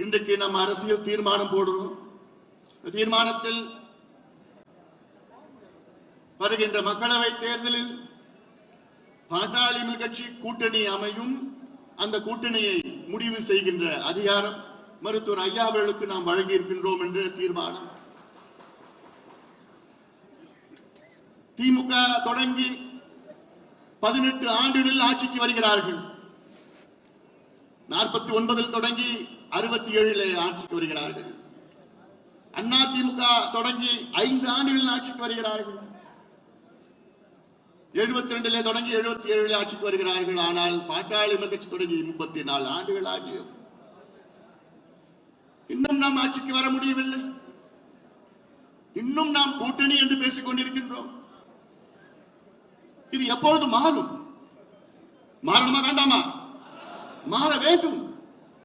இன்றைக்கு நம்ம அரசியல் தீர்மானம் போடுறோம். தீர்மானத்தில் வருகின்ற மக்களவை தேர்தலில் பாட்டாளி கட்சி கூட்டணி அமையும். அந்த கூட்டணியை முடிவு செய்கின்ற அதிகாரம் மருத்துவர் ஐயா அவர்களுக்கு நாம் வழங்கி இருக்கின்றோம் என்று தீர்மானம். திமுக தொடங்கி 18 ஆண்டுகளில் ஆட்சிக்கு வருகிறார்கள். 49 தொடங்கி 67 ஆட்சிக்கு வருகிறார்கள். அண்ணா திமுக தொடங்கி 5 ஆண்டுகளில் ஆட்சிக்கு வருகிறார்கள். 72 தொடங்கி 77 ஆட்சிக்கு வருகிறார்கள். ஆனால் பாட்டாளி கட்சி தொடங்கி 34 ஆண்டுகள் ஆகியும் இன்னும் நாம் ஆட்சிக்கு வர முடியவில்லை. இன்னும் நாம் கூட்டணி என்று பேசிக் கொண்டிருக்கின்றோம். இது எப்பொழுது மாறும்? மாறணுமா வேண்டாமா? மாற வேண்டும்.